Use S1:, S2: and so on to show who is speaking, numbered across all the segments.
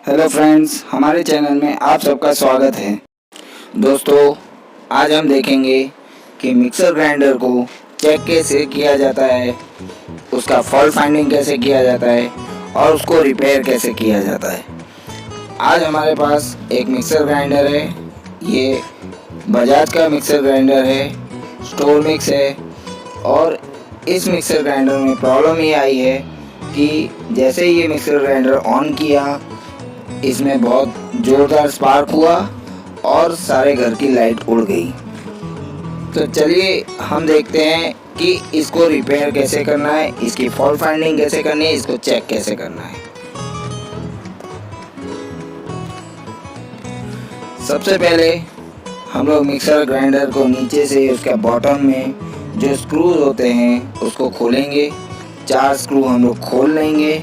S1: Hello friends, हमारे channel में आप सबका स्वागत है। दोस्तों, आज हम देखेंगे कि मिक्सर ग्राइंडर को चेक कैसे किया जाता है, उसका फॉल्ट फाइंडिंग कैसे किया जाता है और उसको रिपेयर कैसे किया जाता है। आज हमारे पास एक मिक्सर ग्राइंडर है। ये बजाज का मिक्सर ग्राइंडर है, स्टोर मिक्स है। और इस मिक्सर ग्राइंडर में प्रॉब्लम ये आई है कि जैसे ये मिक्सर ग्राइंडर ऑन किया, इसमें बहुत ज़ोरदार स्पार्क हुआ और सारे घर की लाइट उड़ गई। तो चलिए हम देखते हैं कि इसको रिपेयर कैसे करना है, इसकी फॉल्ट फाइंडिंग कैसे करनी है, इसको चेक कैसे करना है। सबसे पहले हम लोग मिक्सर ग्राइंडर को नीचे से उसके बॉटम में जो स्क्रूज होते हैं उसको खोलेंगे। 4 स्क्रू हम लोग खोल लेंगे।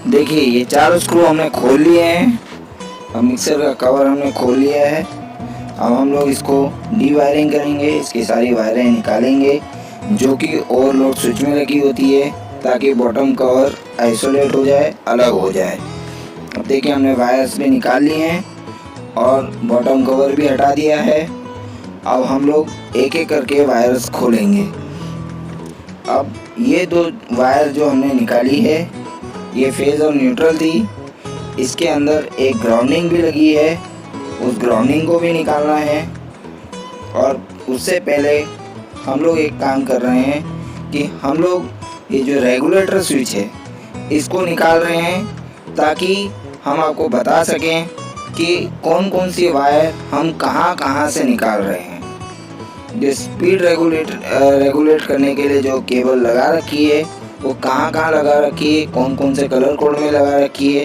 S1: देखिए, ये 4 स्क्रू हमने खोल लिए हैं। अब मिक्सर का कवर हमने खोल लिया है। अब हम लोग इसको डी वायरिंग करेंगे। इसकी सारी वायरें निकालेंगे जो कि ओवरलोड स्विच में लगी होती है, ताकि बॉटम कवर आइसोलेट हो जाए, अलग हो जाए। अब देखिए, हमने वायर्स भी निकाल लिए हैं और बॉटम कवर भी हटा दिया है। अब हम लोग एक एक करके वायर्स खोलेंगे। अब ये 2 वायर जो हमने निकाली है, ये फेज और न्यूट्रल थी। इसके अंदर एक ग्राउंडिंग भी लगी है, उस ग्राउंडिंग को भी निकालना है। और उससे पहले हम लोग एक काम कर रहे हैं कि हम लोग ये जो रेगुलेटर स्विच है इसको निकाल रहे हैं, ताकि हम आपको बता सकें कि कौन कौन सी वायर हम कहाँ कहाँ से निकाल रहे हैं। जो स्पीड रेगुलेट करने के लिए जो केबल लगा रखी है वो कहाँ कहाँ लगा रखी है, कौन कौन से कलर कोड में लगा रखी है,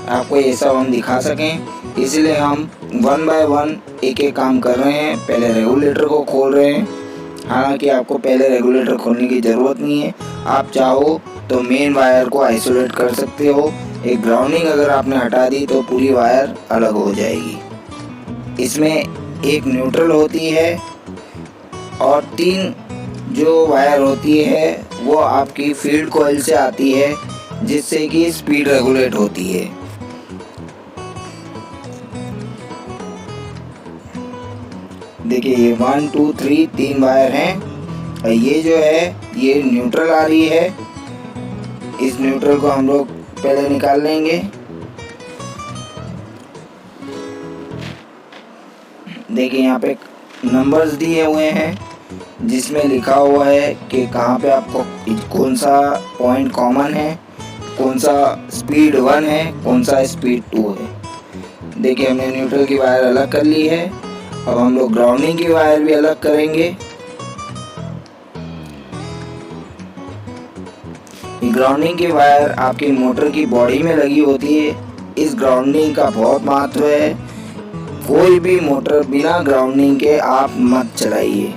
S1: आपको ये सब हम दिखा सकें। इसलिए हम 1 बाय 1 एक एक काम कर रहे हैं। पहले रेगुलेटर को खोल रहे हैं। हालांकि आपको पहले रेगुलेटर खोलने की ज़रूरत नहीं है। आप चाहो तो मेन वायर को आइसोलेट कर सकते हो। एक ग्राउंडिंग अगर आपने हटा दी तो पूरी वायर अलग हो जाएगी। इसमें एक न्यूट्रल होती है और 3 जो वायर होती है वो आपकी फील्ड कॉइल से आती है, जिससे कि स्पीड रेगुलेट होती है। देखिए, ये 1 2 3 3 वायर हैं और ये जो है ये न्यूट्रल आ रही है। इस न्यूट्रल को हम लोग पहले निकाल लेंगे। देखिए, यहाँ पे नंबर्स दिए हुए हैं जिसमें लिखा हुआ है कि कहाँ पे आपको कौन सा पॉइंट कॉमन है, कौन सा स्पीड 1 है, कौन सा स्पीड 2 है। देखिए, हमने न्यूट्रल की वायर अलग कर ली है। अब हम लोग ग्राउंडिंग की वायर भी अलग करेंगे। ग्राउंडिंग की वायर आपकी मोटर की बॉडी में लगी होती है। इस ग्राउंडिंग का बहुत महत्व है। कोई भी मोटर बिना ग्राउंडिंग के आप मत चलाइए।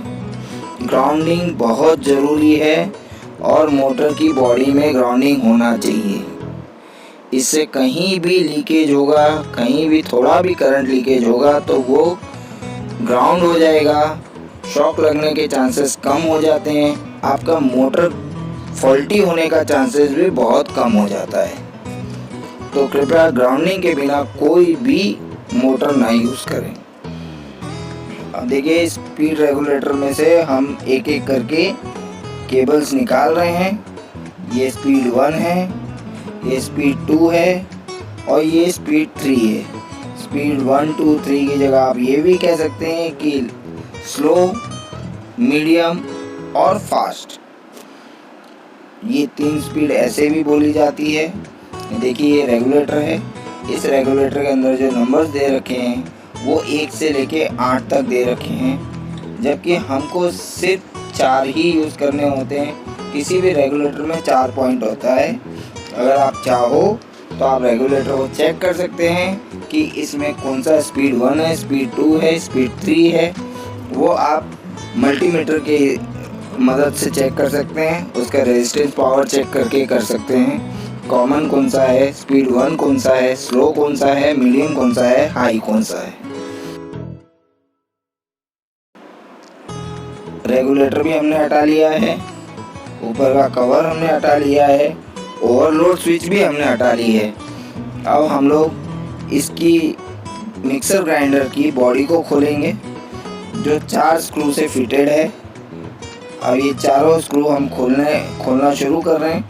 S1: ग्राउंडिंग बहुत ज़रूरी है और मोटर की बॉडी में ग्राउंडिंग होना चाहिए। इससे कहीं भी लीकेज होगा, कहीं भी थोड़ा भी करंट लीकेज होगा तो वो ग्राउंड हो जाएगा। शॉक लगने के चांसेस कम हो जाते हैं। आपका मोटर फॉल्टी होने का चांसेस भी बहुत कम हो जाता है। तो कृपया ग्राउंडिंग के बिना कोई भी मोटर ना यूज़ करें। अब देखिए, स्पीड रेगुलेटर में से हम एक एक करके केबल्स निकाल रहे हैं। ये स्पीड 1 है, ये स्पीड 2 है और ये स्पीड 3 है। स्पीड 1 2 3 की जगह आप ये भी कह सकते हैं कि स्लो, मीडियम और फास्ट। ये 3 स्पीड ऐसे भी बोली जाती है। देखिए, ये रेगुलेटर है। इस रेगुलेटर के अंदर जो नंबर्स दे रखे हैं वो 1 से लेके 8 तक दे रखे हैं, जबकि हमको सिर्फ 4 ही यूज़ करने होते हैं। किसी भी रेगुलेटर में 4 पॉइंट होता है। अगर आप चाहो तो आप रेगुलेटर को चेक कर सकते हैं कि इसमें कौन सा स्पीड 1 है, स्पीड 2 है, स्पीड 3 है। वो आप मल्टीमीटर के मदद से चेक कर सकते हैं। उसका रेजिस्टेंस पावर चेक करके कर सकते हैं कॉमन कौन सा है, स्पीड 1 कौन सा है, स्लो कौन सा है, मीडियम कौन सा है, हाई कौन सा है। रेगुलेटर भी हमने हटा लिया है, ऊपर का कवर हमने हटा लिया है, ओवरलोड स्विच भी हमने हटा ली है। अब हम लोग इसकी मिक्सर ग्राइंडर की बॉडी को खोलेंगे जो 4 स्क्रू से फिटेड है। अब ये चारों स्क्रू हम खोलना शुरू कर रहे हैं।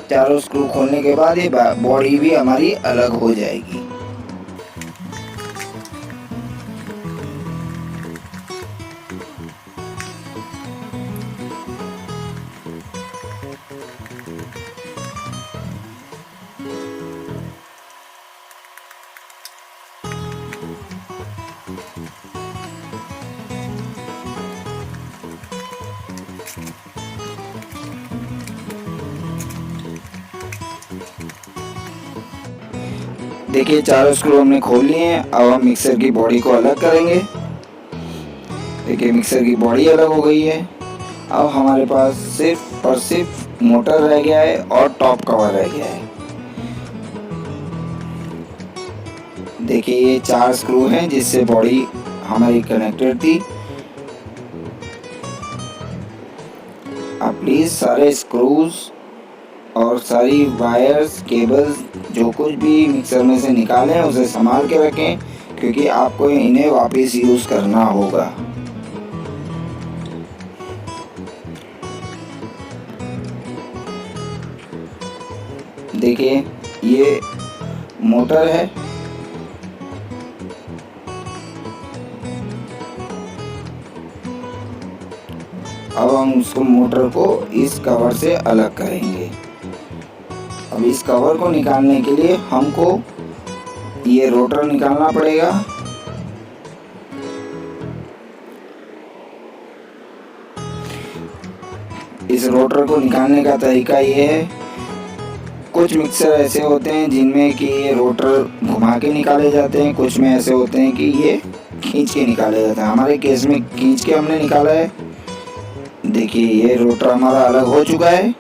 S1: चारों स्क्रू खोलने के बाद ये बॉडी भी हमारी अलग हो जाएगी। देखिए चारों स्क्रू हमने खोल लिए हैं। अब हम मिक्सर की बॉडी को अलग करेंगे। देखिए मिक्सर की बॉडी अलग हो गई है। अब हमारे पास सिर्फ और सिर्फ मोटर रह गया है और टॉप कवर रह गया है। देखिए ये 4 स्क्रू हैं जिससे बॉडी हमारी कनेक्टेड थी। आप प्लीज़ सारे स्क्रूज और सारी वायर्स, केबल्स जो कुछ भी मिक्सर में से निकालें उसे संभाल के रखें, क्योंकि आपको इन्हें वापस यूज़ करना होगा। देखिए ये मोटर है। अब हम उसको मोटर को इस कवर से अलग करेंगे। अब इस कवर को निकालने के लिए हमको ये रोटर निकालना पड़ेगा। इस रोटर को निकालने का तरीका ये है, कुछ मिक्सर ऐसे होते हैं जिनमें कि ये रोटर घुमा के निकाले जाते हैं, कुछ में ऐसे होते हैं कि ये खींच के निकाले जाते हैं। हमारे केस में खींच के हमने निकाला है। देखिए ये रोटर हमारा अलग हो चुका है।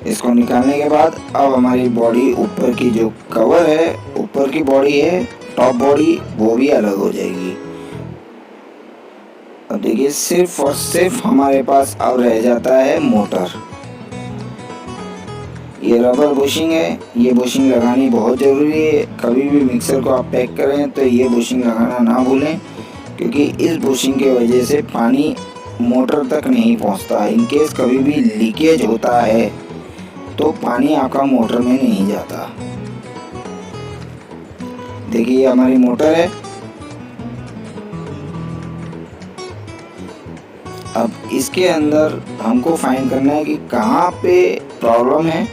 S1: इसको निकालने के बाद अब हमारी बॉडी ऊपर की जो कवर है, ऊपर की बॉडी है, टॉप बॉडी, वो भी अलग हो जाएगी। अब देखिए सिर्फ और सिर्फ हमारे पास अब रह जाता है मोटर। ये रबर बुशिंग है। ये बुशिंग लगानी बहुत ज़रूरी है। कभी भी मिक्सर को आप पैक करें तो ये बुशिंग लगाना ना भूलें, क्योंकि इस बुशिंग के वजह से पानी मोटर तक नहीं पहुंचता। इनकेस कभी भी लीकेज होता है तो पानी आपका मोटर में नहीं जाता। देखिए ये हमारी मोटर है। अब इसके अंदर हमको फाइंड करना है कि कहाँ पे प्रॉब्लम है।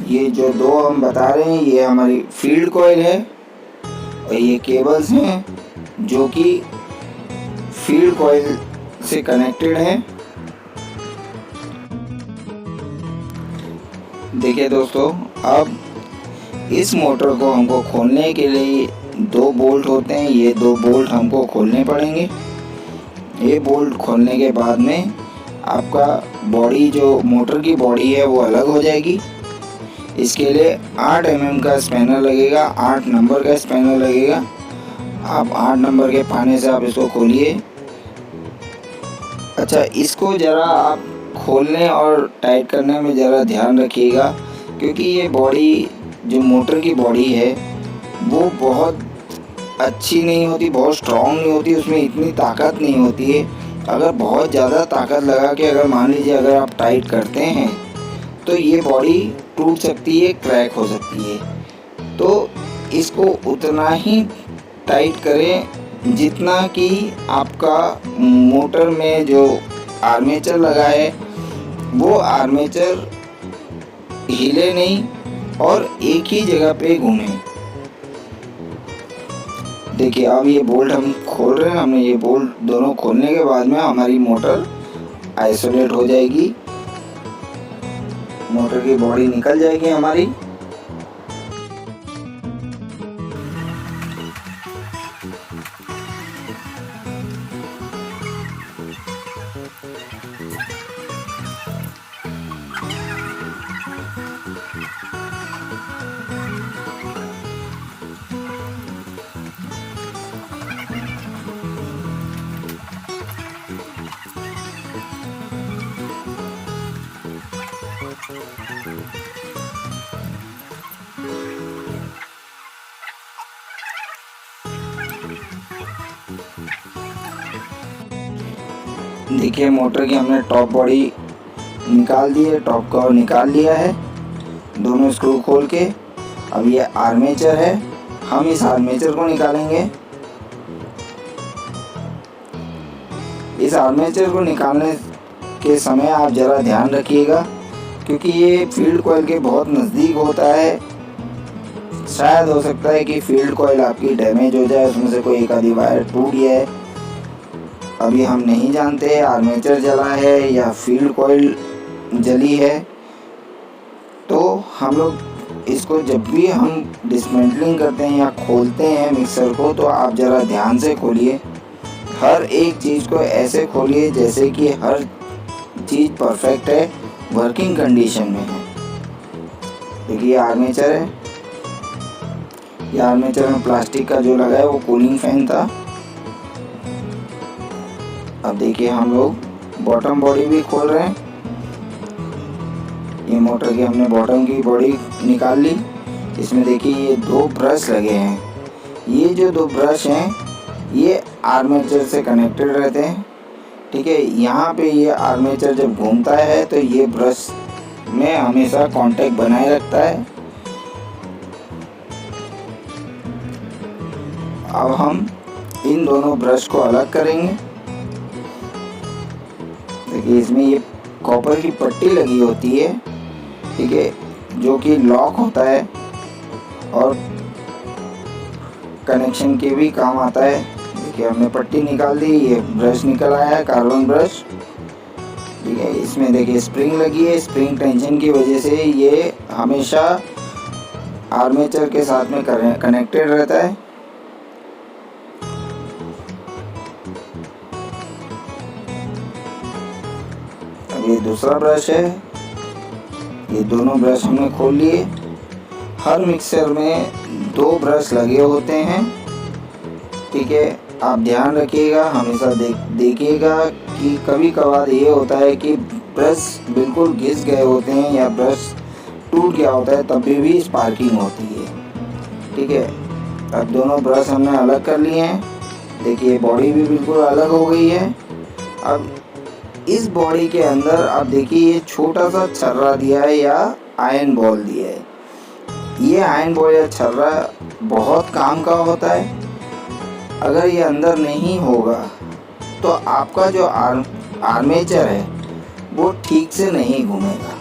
S1: ये जो दो हम बता रहे हैं ये हमारी फील्ड कॉइल है और ये केबल्स हैं जो कि फील्ड कॉइल से कनेक्टेड हैं। देखिए दोस्तों, अब इस मोटर को हमको खोलने के लिए 2 बोल्ट होते हैं। ये 2 बोल्ट हमको खोलने पड़ेंगे। ये बोल्ट खोलने के बाद में आपका बॉडी, जो मोटर की बॉडी है, वो अलग हो जाएगी। इसके लिए 8 mm का स्पैनर लगेगा, 8 नंबर का स्पैनर लगेगा। आप 8 नंबर के पाने से आप इसको खोलिए। अच्छा, इसको ज़रा आप खोलने और टाइट करने में ज़रा ध्यान रखिएगा, क्योंकि ये बॉडी, जो मोटर की बॉडी है, वो बहुत अच्छी नहीं होती, बहुत स्ट्रॉन्ग नहीं होती, उसमें इतनी ताकत नहीं होती है। अगर बहुत ज़्यादा ताकत लगा के अगर मान लीजिए अगर आप टाइट करते हैं तो ये बॉडी टूट सकती है, क्रैक हो सकती है। तो इसको उतना ही टाइट करें जितना कि आपका मोटर में जो आर्मेचर लगा है वो आर्मेचर हिले नहीं और एक ही जगह पे घूमे। देखिए अब ये बोल्ट हम खोल रहे हैं। हमने ये बोल्ट दोनों खोलने के बाद में हमारी मोटर आइसोलेट हो जाएगी, मोटर की बॉडी निकल जाएगी हमारी। देखिए मोटर की हमने टॉप बॉडी निकाल दी है, टॉप कवर निकाल लिया है दोनों स्क्रू खोल के। अब ये आर्मेचर है, हम इस आर्मेचर को निकालेंगे। इस आर्मेचर को निकालने के समय आप ज़रा ध्यान रखिएगा, क्योंकि ये फील्ड कॉइल के बहुत नज़दीक होता है। शायद हो सकता है कि फील्ड कॉइल आपकी डैमेज हो जाए, उसमें से कोई एक आधी वायर टूट गया है। अभी हम नहीं जानते आर्मेचर जला है या फील्ड कॉइल जली है। तो हम लोग इसको जब भी हम डिसमेंटलिंग करते हैं या खोलते हैं मिक्सर को, तो आप ज़रा ध्यान से खोलिए। हर एक चीज़ को ऐसे खोलिए जैसे कि हर चीज़ परफेक्ट है, वर्किंग कंडीशन में है। देखिए आर्मेचर है, ये आर्मेचर में प्लास्टिक का जो लगा है वो कूलिंग फैन था। अब देखिए हम लोग बॉटम बॉडी भी खोल रहे हैं। ये मोटर की हमने बॉटम की बॉडी निकाल ली। इसमें देखिए ये दो ब्रश लगे हैं। ये जो दो ब्रश हैं ये आर्मेचर से कनेक्टेड रहते हैं, ठीक है। यहाँ पे ये आर्मेचर जब घूमता है तो ये ब्रश में हमेशा कांटेक्ट बनाए रखता है। अब हम इन दोनों ब्रश को अलग करेंगे। देखिए इसमें ये कॉपर की पट्टी लगी होती है, ठीक है, जो कि लॉक होता है और कनेक्शन के भी काम आता है। देखिए हमने पट्टी निकाल दी, ये ब्रश निकल आया है, कार्बन ब्रश, ठीक है। इसमें देखिए स्प्रिंग लगी है, स्प्रिंग टेंशन की वजह से ये हमेशा आर्मेचर के साथ में कनेक्टेड रहता है। ये दूसरा ब्रश है, ये दोनों ब्रश हमने खोल लिए। हर मिक्सर में दो ब्रश लगे होते हैं, ठीक है। आप ध्यान रखिएगा, हमेशा देखिएगा कि कभी कभार ये होता है कि ब्रश बिल्कुल घिस गए होते हैं या ब्रश टूट गया होता है, तब भी स्पार्किंग होती है, ठीक है। अब दोनों ब्रश हमने अलग कर लिए हैं। देखिए बॉडी भी बिल्कुल अलग हो गई है। अब इस बॉडी के अंदर आप देखिए ये छोटा सा छर्रा दिया है या आयरन बॉल दिया है। ये आयरन बॉल या छर्रा बहुत काम का होता है। अगर ये अंदर नहीं होगा तो आपका जो आर्मेचर है वो ठीक से नहीं घूमेगा।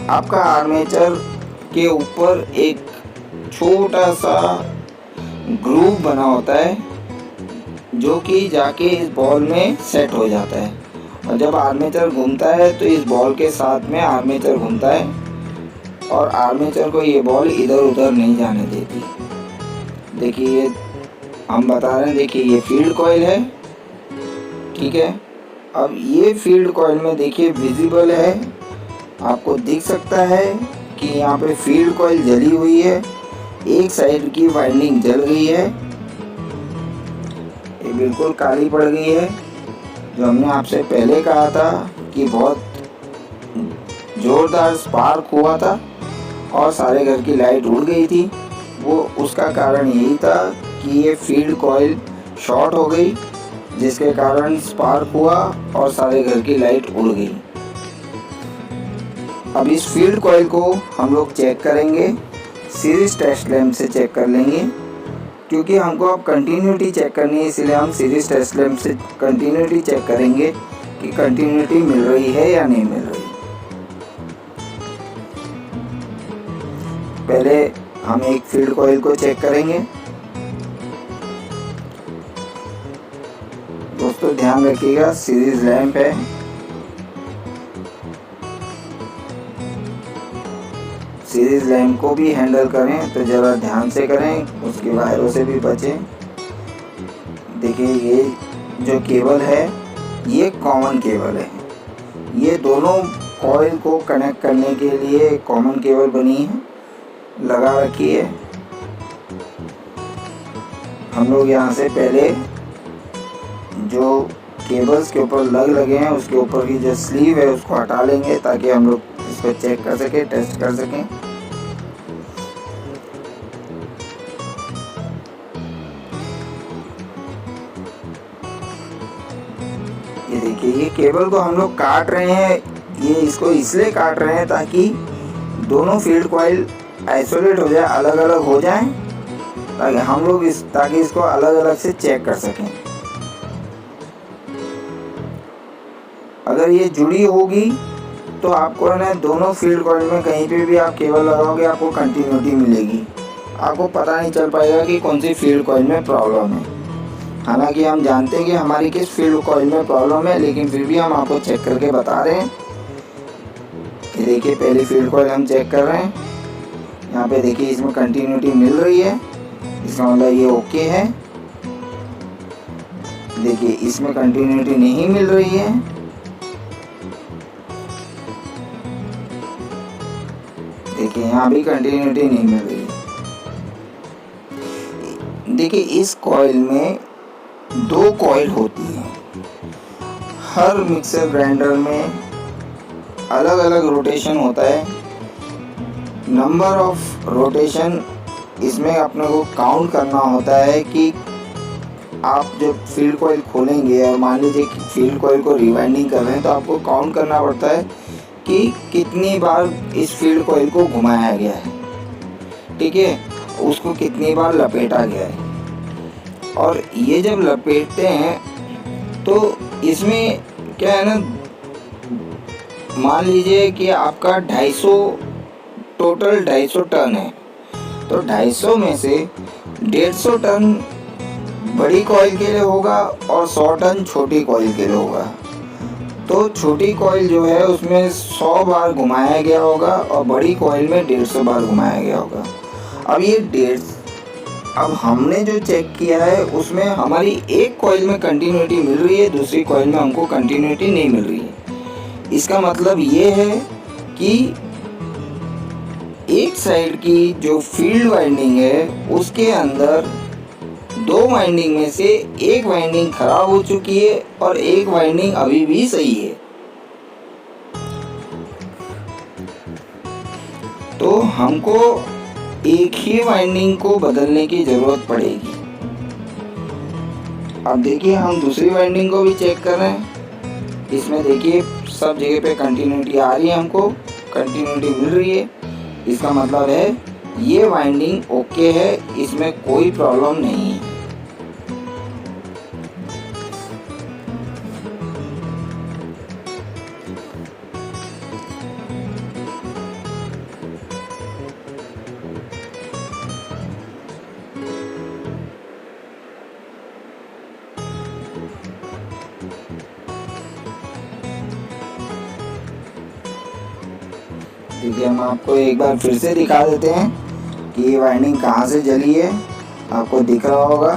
S1: आपका आर्मेचर के ऊपर एक छोटा सा ग्रूव बना होता है जो कि जाके इस बॉल में सेट हो जाता है, और जब आर्मेचर घूमता है तो इस बॉल के साथ में आर्मेचर घूमता है और आर्मेचर को ये बॉल इधर उधर नहीं जाने देती। देखिए हम बता रहे हैं, देखिए ये फील्ड कॉइल है, ठीक है। अब ये फील्ड कॉइल में देखिए विजिबल है, आपको दिख सकता है कि यहाँ पे फील्ड कॉइल जली हुई है। एक साइड की वाइंडिंग जल गई है, ये बिल्कुल काली पड़ गई है। जो हमने आपसे पहले कहा था कि बहुत ज़ोरदार स्पार्क हुआ था और सारे घर की लाइट उड़ गई थी, वो उसका कारण यही था कि ये फील्ड कॉइल शॉर्ट हो गई, जिसके कारण स्पार्क हुआ और सारे घर की लाइट उड़ गई। अब इस फील्ड कॉइल को हम लोग चेक करेंगे, सीरीज टेस्ट लैंप से चेक कर लेंगे, क्योंकि हमको अब कंटिन्यूटी चेक करनी है, इसलिए हम सीरीज टेस्ट लैंप से कंटिन्यूटी चेक करेंगे कि कंटिन्यूटी मिल रही है या नहीं मिल रही। पहले हम एक फील्ड कॉइल को चेक करेंगे। दोस्तों ध्यान रखिएगा, सीरीज लैंप है। सीरीज लैंप को भी हैंडल करें तो ज़रा ध्यान से करें, उसके वायरों से भी बचें। देखिए ये जो केबल है ये कॉमन केबल है। ये दोनों कॉइल को कनेक्ट करने के लिए कॉमन केबल बनी है, लगा रखी है। हम लोग यहाँ से पहले जो केबल्स के ऊपर लगे हैं उसके ऊपर की जो स्लीव है उसको हटा लेंगे, ताकि हम लोग इसको चेक कर सकें, टेस्ट कर सकें। ये देखिए, ये केबल को हम लोग काट रहे हैं। ये इसको इसलिए काट रहे हैं ताकि दोनों फील्ड कॉइल आइसोलेट हो जाए, अलग अलग हो जाएं, ताकि हम लोग ताकि इसको अलग अलग से चेक कर सकें। अगर ये जुड़ी होगी तो आपको ना दोनों फील्ड कॉइल में कहीं पे भी आप केबल लगाओगे आपको कंटिन्यूटी मिलेगी। आपको पता नहीं चल पाएगा कि कौन सी फील्ड कॉइल में प्रॉब्लम है। हालांकि हम जानते हैं कि हमारी किस फील्ड कॉइल में प्रॉब्लम है, लेकिन फिर भी हम आपको चेक करके बता रहे हैं। ये देखिए, पहली फील्ड कॉइल हम चेक कर रहे हैं। यहाँ पे देखिए इसमें कंटिन्यूटी मिल रही है, इसका मतलब ये ओके है। देखिए इसमें कंटिन्यूटी नहीं मिल रही है। देखिए यहाँ भी कंटिन्यूटी नहीं मिल रही है। देखिए इस कॉइल में 2 कॉइल होती है। हर मिक्सर ग्राइंडर में अलग अलग रोटेशन होता है। नंबर ऑफ रोटेशन इसमें अपने को काउंट करना होता है कि आप जब फील्ड कॉइल खोलेंगे और मान लीजिए कि फील्ड कॉइल को रिवाइंडिंग कर रहे हैं, तो आपको काउंट करना पड़ता है कि कितनी बार इस फील्ड कॉइल को घुमाया गया है, ठीक है, उसको कितनी बार लपेटा गया है। और ये जब लपेटते हैं तो इसमें क्या है ना, मान लीजिए कि आपका 250 टोटल 250 टन है, तो 250 में से 150 टन बड़ी कॉइल के लिए होगा और 100 टन छोटी कॉइल के लिए होगा। तो छोटी कॉइल जो है उसमें 100 बार घुमाया गया होगा और बड़ी कॉइल में 150 बार घुमाया गया होगा। अब हमने जो चेक किया है उसमें हमारी एक कॉइल में कंटिन्यूटी मिल रही है, दूसरी कॉइल में हमको कंटिन्यूटी नहीं मिल रही है। इसका मतलब ये है कि एक साइड की जो फील्ड वाइंडिंग है उसके अंदर 2 वाइंडिंग में से एक वाइंडिंग खराब हो चुकी है और एक वाइंडिंग अभी भी सही है। तो हमको एक ही वाइंडिंग को बदलने की जरूरत पड़ेगी। अब देखिए हम दूसरी वाइंडिंग को भी चेक कर रहे हैं। इसमें देखिए सब जगह पे कंटिन्यूटी आ रही है, हमको कंटिन्यूटी मिल रही है। इसका मतलब है ये वाइंडिंग ओके है, इसमें कोई प्रॉब्लम नहीं है। देखिए हम आपको एक बार फिर से दिखा देते हैं कि ये वाइंडिंग कहाँ से जली है। आपको दिख रहा होगा,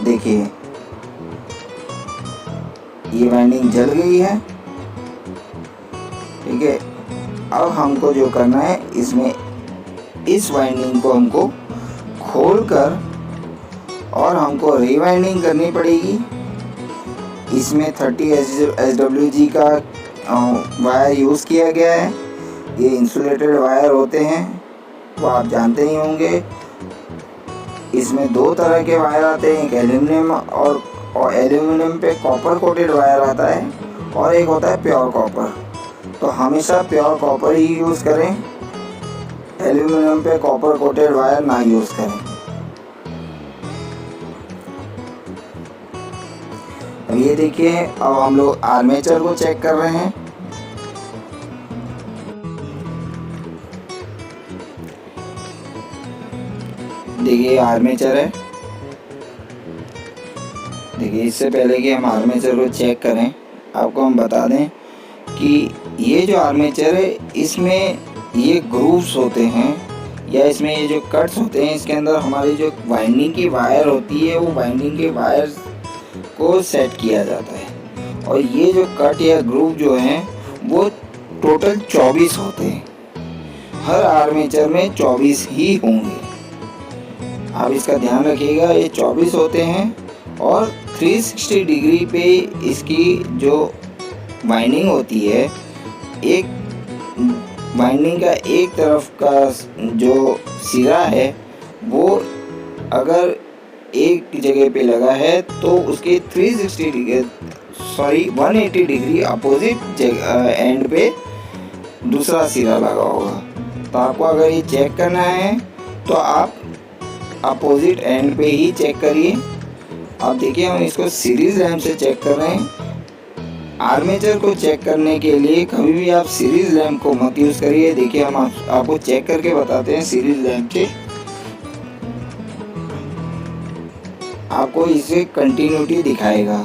S1: देखिए ये वाइंडिंग जल गई है, ठीक है। अब हमको जो करना है, इसमें इस वाइंडिंग को हमको खोलकर और हमको रीवाइंडिंग करनी पड़ेगी। इसमें 30 SWG का वायर यूज़ किया गया है। ये इंसुलेटेड वायर होते हैं, वो आप जानते ही होंगे। इसमें 2 तरह के वायर आते हैं, एक एल्यूमिनियम और एल्यूमिनियम पे कॉपर कोटेड वायर आता है और एक होता है प्योर कॉपर। तो हमेशा प्योर कॉपर ही यूज़ करें, एल्यूमिनियम पे कॉपर कोटेड वायर ना यूज़ करें। अब ये देखिए, अब हम लोग आर्मेचर को चेक कर रहे हैं। देखिए आर्मेचर है, देखिए इससे पहले कि हम आर्मेचर को चेक करें, आपको हम बता दें कि ये जो आर्मेचर है इसमें ये ग्रूव्स होते हैं या इसमें ये जो कट्स होते हैं, इसके अंदर हमारी जो वाइंडिंग की वायर होती है वो वाइंडिंग के वायर को सेट किया जाता है। और ये जो कट या ग्रूव जो हैं वो टोटल 24 होते हैं। हर आर्मेचर में 24 ही होंगे, आप इसका ध्यान रखिएगा। ये 24 होते हैं और 360 डिग्री पे इसकी जो वाइंडिंग होती है, एक वाइंडिंग का एक तरफ का जो सिरा है वो अगर एक जगह पे लगा है तो उसके 180 डिग्री अपोजिट एंड पे दूसरा सिरा लगा होगा। तो आपको अगर ये चेक करना है तो आप अपोजिट एंड पे ही चेक करिए। अब देखिए हम इसको सीरीज लैंप से चेक कर रहे हैं। आर्मेचर को चेक करने के लिए कभी भी आप सीरीज लैंप को मत यूज़ करिए। देखिए हम आपको चेक करके बताते हैं सीरीज लैंप से। आपको इसे कंटिन्यूटी दिखाएगा।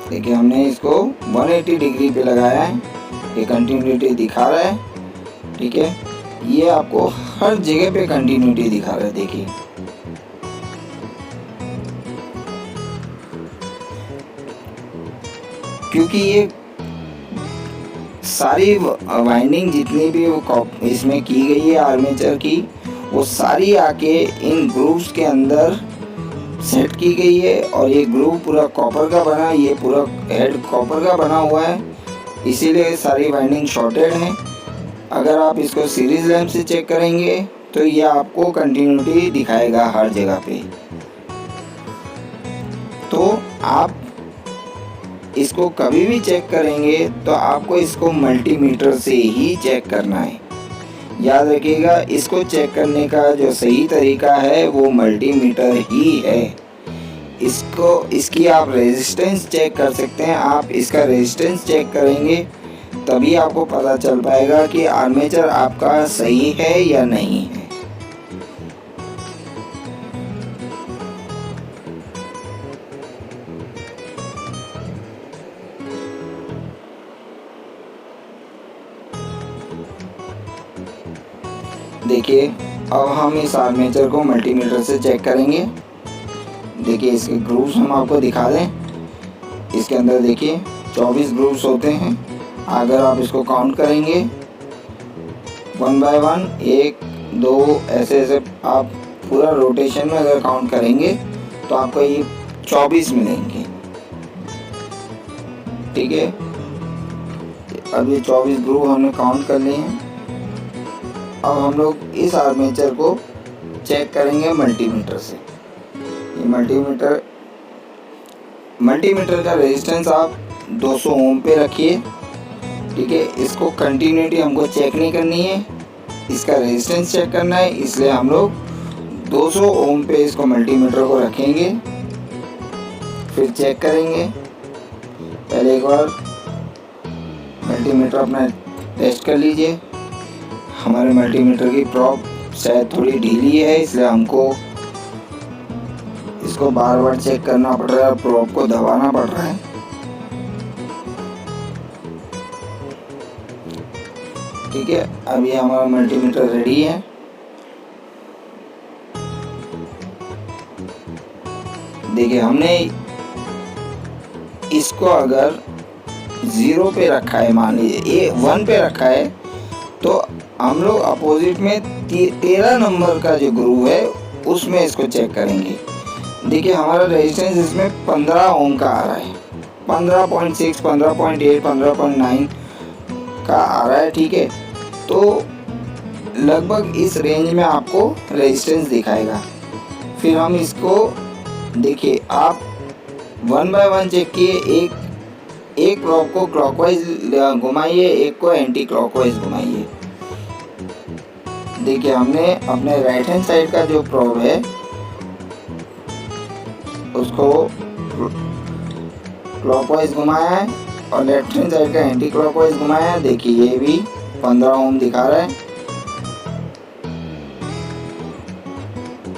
S1: देखिए हमने इसको 180 डिग्री पे लगाया है, ये कंटिन्यूटी दिखा रहा है। ठीक है, ये आपको हर जगह पे कंटिन्यूटी दिखा रहा है। देखिए क्योंकि ये सारी वाइंडिंग जितनी भी वो इसमें की गई है आर्मेचर की, वो सारी आके इन ग्रूव्स के अंदर सेट की गई है। और ये ग्रूव पूरा कॉपर का बना, ये पूरा हेड कॉपर का बना हुआ है, इसीलिए सारी वाइंडिंग शॉर्टेड है। अगर आप इसको सीरीज लैंप से चेक करेंगे तो ये आपको कंटिन्यूटी दिखाएगा हर जगह पे। तो आप इसको कभी भी चेक करेंगे तो आपको इसको मल्टीमीटर से ही चेक करना है। याद रखिएगा, इसको चेक करने का जो सही तरीका है वो मल्टीमीटर ही है। इसकी आप रेजिस्टेंस चेक कर सकते हैं। आप इसका रेजिस्टेंस चेक करेंगे तभी आपको पता चल पाएगा कि आर्मेचर आपका सही है या नहीं है। देखिए अब हम इस आर्मेचर को मल्टीमीटर से चेक करेंगे। देखिए इसके ग्रूव्स हम आपको दिखा दें। इसके अंदर देखिए 24 ग्रूव्स होते हैं। अगर आप इसको काउंट करेंगे 1 बाय 1, 1 2 ऐसे ऐसे आप पूरा रोटेशन में अगर काउंट करेंगे तो आपको ये 24 मिलेंगे। ठीक है, अब ये 24 ग्रूव हमने काउंट कर लिए हैं। अब हम लोग इस आर्मेचर को चेक करेंगे मल्टीमीटर से। ये मल्टीमीटर का रेजिस्टेंस आप 200 ओम पे रखिए। ठीक है, इसको कंटिन्यूटी हमको चेक नहीं करनी है, इसका रेजिस्टेंस चेक करना है, इसलिए हम लोग 200 ओम पे इसको मल्टीमीटर को रखेंगे। फिर चेक करेंगे। पहले एक बार मल्टीमीटर अपना टेस्ट कर लीजिए। हमारे मल्टीमीटर की प्रॉप शायद थोड़ी ढीली है, इसलिए हमको इसको बार बार चेक करना पड़ रहा है, प्रॉप को दबाना पड़ रहा है। ठीक है, अब ये हमारा मल्टीमीटर रेडी है। देखिए हमने इसको अगर 0 पे रखा है, मान लीजिए 1 पे रखा है, तो हम लोग अपोजिट में 13 नंबर का जो ग्रूव है उसमें इसको चेक करेंगे। देखिए हमारा रेजिस्टेंस इसमें 15 ओम का आ रहा है, 15.6, 15.8, 15.9 का आ रहा है। ठीक है, तो लगभग इस रेंज में आपको रेजिस्टेंस दिखाएगा। फिर हम इसको देखिए, आप 1 बाय 1 चेक किए। एक प्रॉप को क्लॉकवाइज घुमाइए, एक को एंटी क्लॉकवाइज घुमाइए। देखिए हमने अपने राइट हैंड साइड का जो प्रॉप है उसको क्लॉकवाइज घुमाया है और लेफ्ट हैंड साइड का एंटी क्लॉकवाइज घुमाया है। देखिए ये भी 15 ओम दिखा रहा है।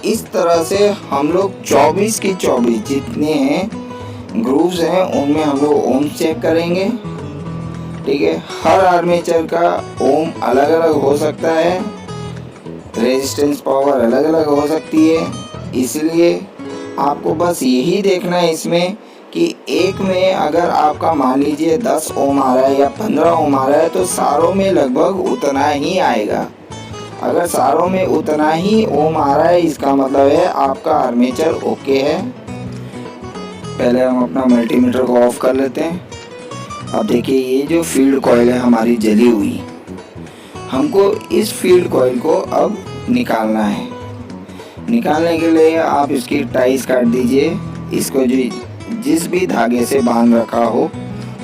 S1: इस तरह से हम लोग 24 की 24 जितने हैं ग्रूव्स हैं उनमें हम लोग ओम चेक करेंगे। ठीक है, हर आर्मेचर का ओम अलग अलग हो सकता है, रेजिस्टेंस पावर अलग अलग हो सकती है, इसलिए आपको बस यही देखना है इसमें कि एक में अगर आपका मान लीजिए 10 ओम आ रहा है या 15 ओम आ रहा है तो सारों में लगभग उतना ही आएगा। अगर सारों में उतना ही ओम आ रहा है इसका मतलब है आपका आर्मेचर ओके है। पहले हम अपना मल्टीमीटर को ऑफ कर लेते हैं। अब देखिए ये जो फील्ड कॉइल है हमारी जली हुई, हमको इस फील्ड कॉइल को अब निकालना है। निकालने के लिए आप इसकी टाइस काट दीजिए। इसको जो जिस भी धागे से बांध रखा हो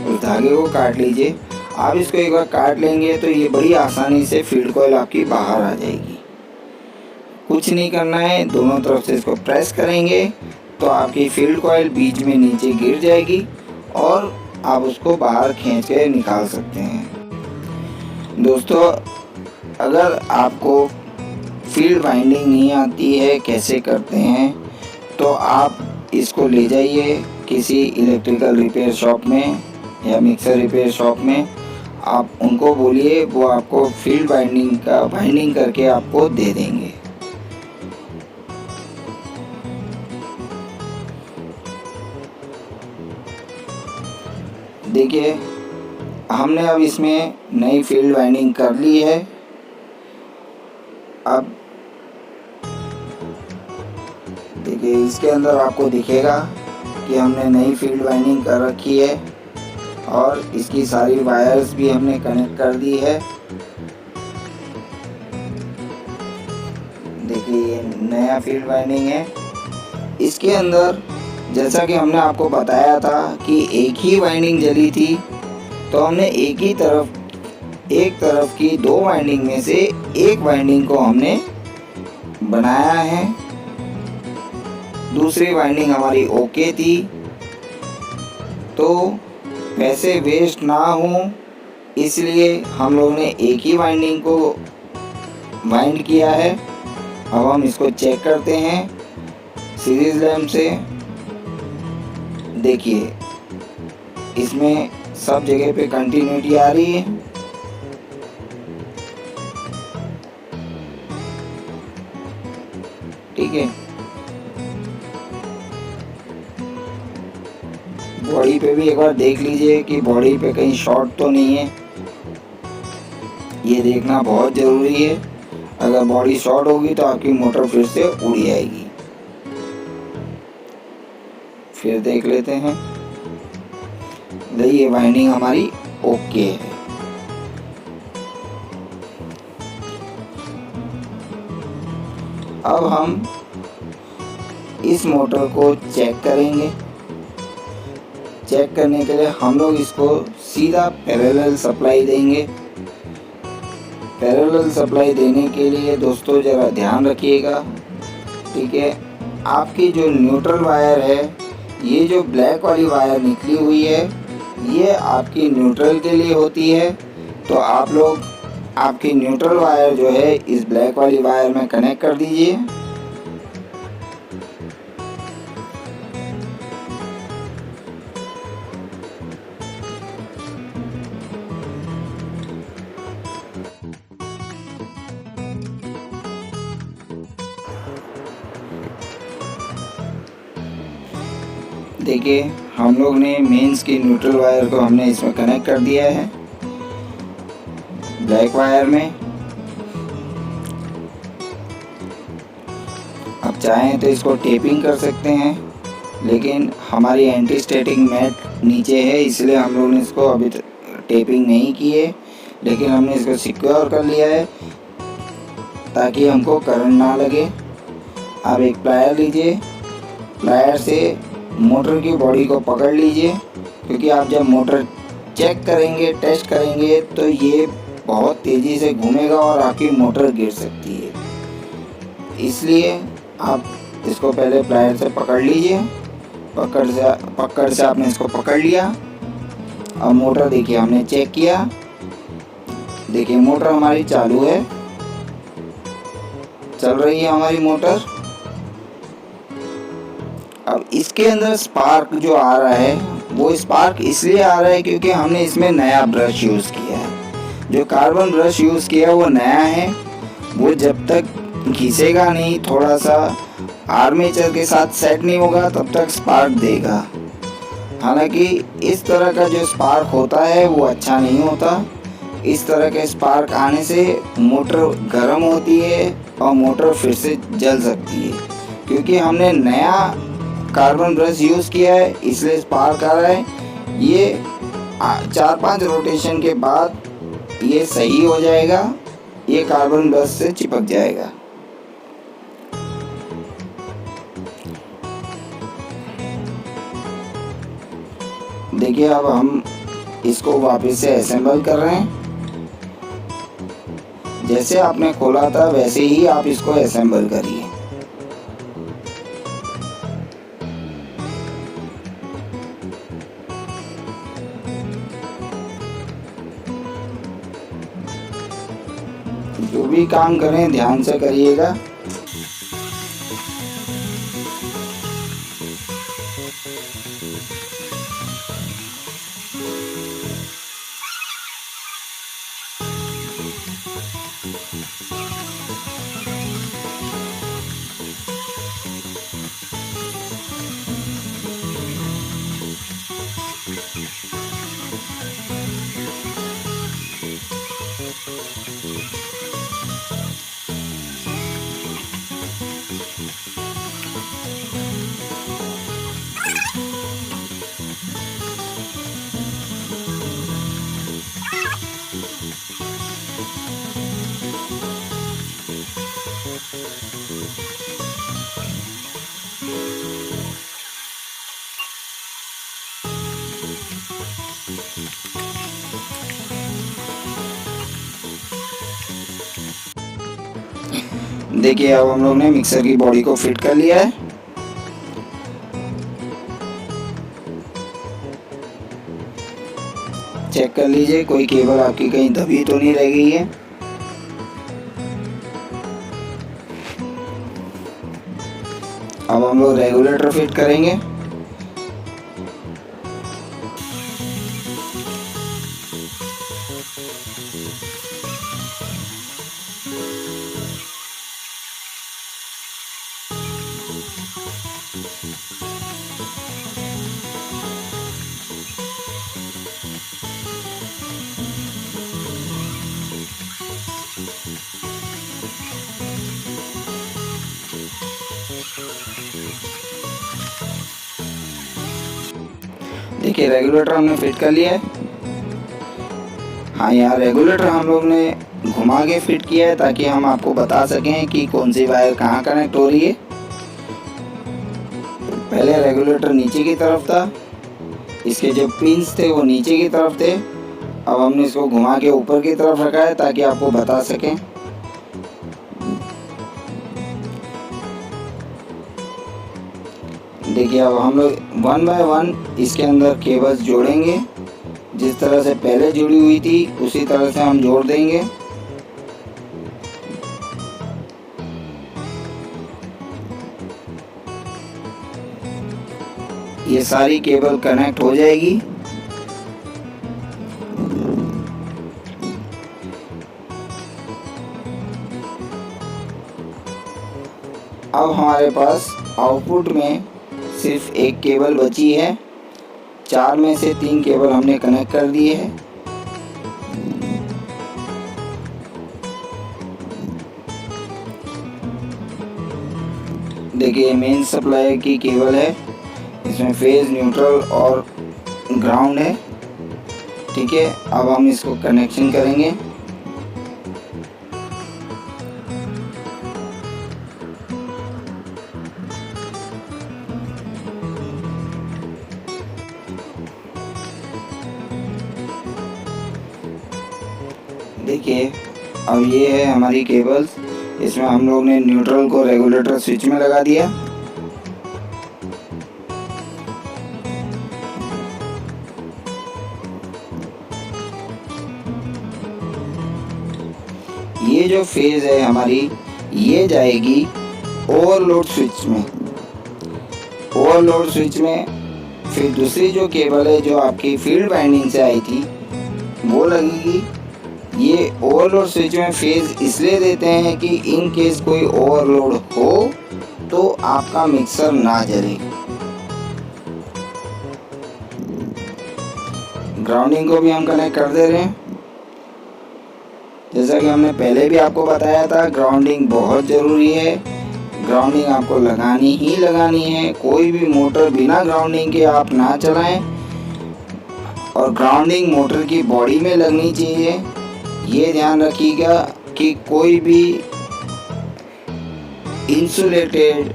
S1: उस धागे को काट लीजिए। आप इसको एक बार काट लेंगे तो ये बड़ी आसानी से फील्ड कॉइल आपकी बाहर आ जाएगी। कुछ नहीं करना है, दोनों तरफ से इसको प्रेस करेंगे तो आपकी फील्ड कॉइल बीच में नीचे गिर जाएगी और आप उसको बाहर खींच के निकाल सकते हैं। दोस्तों, अगर आपको फील्ड वाइंडिंग नहीं आती है कैसे करते हैं तो आप इसको ले जाइए किसी इलेक्ट्रिकल रिपेयर शॉप में या मिक्सर रिपेयर शॉप में। आप उनको बोलिए, वो आपको फील्ड वाइंडिंग करके आपको दे देंगे। देखिए हमने अब इसमें नई फील्ड वाइंडिंग कर ली है। अब देखिए इसके अंदर आपको दिखेगा कि हमने नई फील्ड वाइंडिंग कर रखी है और इसकी सारी वायर्स भी हमने कनेक्ट कर दी है। देखिए ये नया फील्ड वाइंडिंग है। इसके अंदर जैसा कि हमने आपको बताया था कि एक ही वाइंडिंग जली थी तो हमने एक तरफ की 2 वाइंडिंग में से एक वाइंडिंग को हमने बनाया है। दूसरी वाइंडिंग हमारी ओके थी, तो पैसे वेस्ट ना हो इसलिए हम लोग ने एक ही वाइंडिंग को वाइंड किया है। अब हम इसको चेक करते हैं सीरीज लैंप से। देखिए इसमें सब जगह पे कंटिन्यूटी आ रही है। ठीक है, बॉडी पे भी एक बार देख लीजिए कि बॉडी पे कहीं शॉर्ट तो नहीं है, ये देखना बहुत ज़रूरी है। अगर बॉडी शॉर्ट होगी तो आपकी मोटर फिर से उड़ जाएगी। फिर देख लेते हैं। ये वाइंडिंग हमारी ओके है। अब हम इस मोटर को चेक करेंगे। चेक करने के लिए हम लोग इसको सीधा पैरेलल सप्लाई देंगे। पैरेलल सप्लाई देने के लिए दोस्तों ज़रा ध्यान रखिएगा। ठीक है, आपकी जो न्यूट्रल वायर है, ये जो ब्लैक वाली वायर निकली हुई है ये आपकी न्यूट्रल के लिए होती है। तो आप लोग आपकी न्यूट्रल वायर जो है इस ब्लैक वाली वायर में कनेक्ट कर दीजिए। देखिए हम लोग ने मेंस की न्यूट्रल वायर को हमने इसमें कनेक्ट कर दिया है ब्लैक वायर में। अब चाहें तो इसको टेपिंग कर सकते हैं, लेकिन हमारी एंटी स्टैटिक मैट नीचे है इसलिए हम लोगों ने इसको अभी टेपिंग नहीं की है, लेकिन हमने इसको सिक्योर कर लिया है ताकि हमको करंट ना लगे। आप एक प्लायर लीजिए, प्लायर से मोटर की बॉडी को पकड़ लीजिए, क्योंकि आप जब मोटर चेक करेंगे, टेस्ट करेंगे तो ये बहुत तेज़ी से घूमेगा और आपकी मोटर गिर सकती है। इसलिए आप इसको पहले प्लायर से पकड़ लीजिए। पकड़ से आपने इसको पकड़ लिया। अब मोटर देखिए हमने चेक किया, देखिए मोटर हमारी चालू है, चल रही है हमारी मोटर। अब इसके अंदर स्पार्क जो आ रहा है वो स्पार्क इसलिए आ रहा है क्योंकि हमने इसमें नया ब्रश यूज़ किया है। जो कार्बन ब्रश यूज़ किया है वो नया है, वो जब तक घिसेगा नहीं, थोड़ा सा आर्मेचर के साथ सेट नहीं होगा तब तक स्पार्क देगा। हालांकि इस तरह का जो स्पार्क होता है वो अच्छा नहीं होता। इस तरह के स्पार्क आने से मोटर गर्म होती है और मोटर फिर से जल सकती है। क्योंकि हमने नया कार्बन ब्रश यूज़ किया है इसलिए स्पार्क आ रहा है। ये 4-5 रोटेशन के बाद ये सही हो जाएगा, ये कार्बन ब्रश से चिपक जाएगा। देखिए अब हम इसको वापस से असेंबल कर रहे हैं। जैसे आपने खोला था वैसे ही आप इसको असेंबल करिए। जो भी काम करें ध्यान से करिएगा। देखिए अब हम लोग ने मिक्सर की बॉडी को फिट कर लिया है। चेक कर लीजिए कोई केबल आपकी कहीं दबी तो नहीं रह गई है। अब हम लोग रेगुलेटर फिट करेंगे। देखिए रेगुलेटर हमने फिट कर लिया है। हाँ, यहाँ रेगुलेटर हम लोग ने घुमा के फिट किया है ताकि हम आपको बता सकें कि कौन सी वायर कहाँ कनेक्ट हो रही है। पहले रेगुलेटर नीचे की तरफ था, इसके जो पिंस थे वो नीचे की तरफ थे। अब हमने इसको घुमा के ऊपर की तरफ रखा है ताकि आपको बता सकें। देखिए अब हम लोग 1 बाय 1 इसके अंदर केबल्स जोड़ेंगे। जिस तरह से पहले जुड़ी हुई थी उसी तरह से हम जोड़ देंगे। ये सारी केबल कनेक्ट हो जाएगी। अब हमारे पास आउटपुट में सिर्फ एक केबल बची है। 4 में से 3 केबल हमने कनेक्ट कर दिए हैं। देखिए मेन सप्लाई की केबल है, इसमें फेज, न्यूट्रल और ग्राउंड है। ठीक है, अब हम इसको कनेक्शन करेंगे। देखिए अब ये है हमारी केबल्स। इसमें हम लोग ने न्यूट्रल को रेगुलेटर स्विच में लगा दिया। ये जो फेज़ है हमारी, ये जाएगी ओवरलोड स्विच में। ओवरलोड स्विच में फिर दूसरी जो केबल है जो आपकी फील्ड वाइंडिंग से आई थी वो लगेगी। ये ओवरलोड स्विच में फेज़ इसलिए देते हैं कि इन केस कोई ओवरलोड हो तो आपका मिक्सर ना जले। ग्राउंडिंग को भी हम कनेक्ट कर दे रहे हैं। जैसा कि हमने पहले भी आपको बताया था, ग्राउंडिंग बहुत ज़रूरी है। ग्राउंडिंग आपको लगानी ही लगानी है। कोई भी मोटर बिना ग्राउंडिंग के आप ना चलाएं, और ग्राउंडिंग मोटर की बॉडी में लगनी चाहिए। ये ध्यान रखिएगा कि कोई भी इंसुलेटेड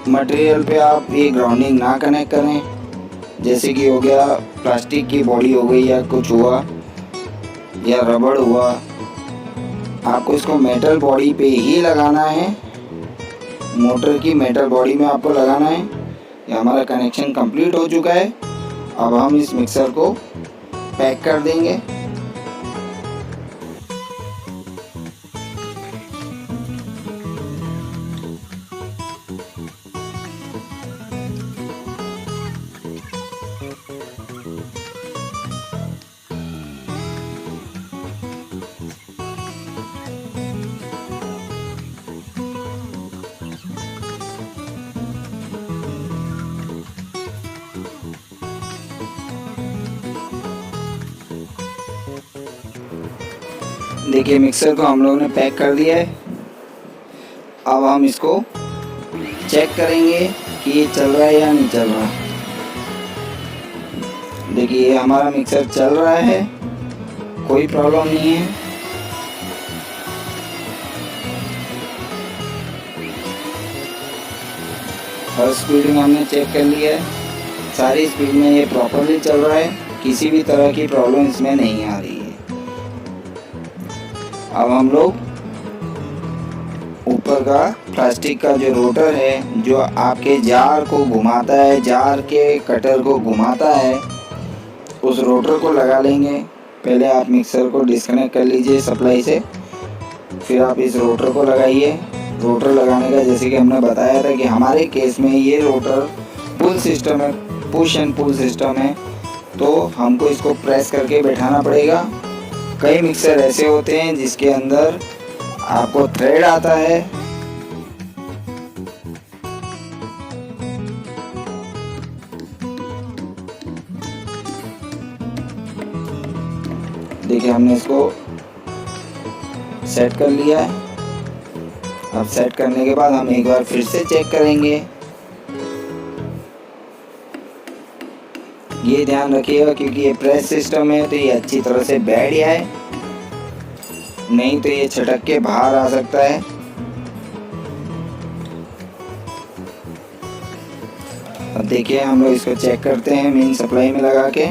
S1: मटेरियल पे आप ये ग्राउंडिंग ना कनेक्ट करें। जैसे कि हो गया प्लास्टिक की बॉडी हो गई या कुछ हुआ या रबड़ हुआ, आपको इसको मेटल बॉडी पे ही लगाना है। मोटर की मेटल बॉडी में आपको लगाना है। ये हमारा कनेक्शन कंप्लीट हो चुका है। अब हम इस मिक्सर को पैक कर देंगे। देखिए मिक्सर को हम लोगों ने पैक कर दिया है। अब हम इसको चेक करेंगे कि ये चल रहा है या नहीं चल रहा। देखिए ये हमारा मिक्सर चल रहा है, कोई प्रॉब्लम नहीं है। हर स्पीड में हमने चेक कर लिया है, सारी स्पीड में ये प्रॉपरली चल रहा है, किसी भी तरह की प्रॉब्लम इसमें नहीं आ रही है। अब हम लोग ऊपर का प्लास्टिक का जो रोटर है जो आपके जार को घुमाता है, जार के कटर को घुमाता है, उस रोटर को लगा लेंगे। पहले आप मिक्सर को डिस्कनेक्ट कर लीजिए सप्लाई से, फिर आप इस रोटर को लगाइए। रोटर लगाने का जैसे कि हमने बताया था कि हमारे केस में ये रोटर पुल सिस्टम है, पुश एंड पुल सिस्टम है, तो हमको इसको प्रेस करके बैठाना पड़ेगा। कई मिक्सर ऐसे होते हैं जिसके अंदर आपको थ्रेड आता है। देखिए हमने इसको सेट कर लिया है। अब सेट करने के बाद हम एक बार फिर से चेक करेंगे। ये ध्यान रखिएगा क्योंकि ये प्रेस सिस्टम है तो ये अच्छी तरह से बैठ गया है, नहीं तो ये छटक के बाहर आ सकता है। अब देखिए हम लोग इसको चेक करते हैं मेन सप्लाई में लगा के।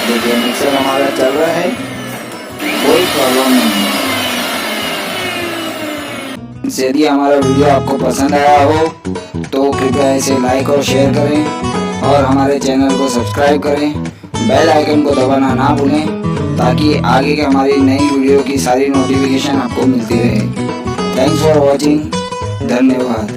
S1: देखिए मिक्सर हमारा चल रहा है, कोई प्रॉब्लम नहीं है। यदि हमारा वीडियो आपको पसंद आया हो तो कृपया इसे लाइक और शेयर करें और हमारे चैनल को सब्सक्राइब करें। बेल आइकन को दबाना ना भूलें ताकि आगे के हमारी नई वीडियो की सारी नोटिफिकेशन आपको मिलती रहे। Thanks for watching. धन्यवाद।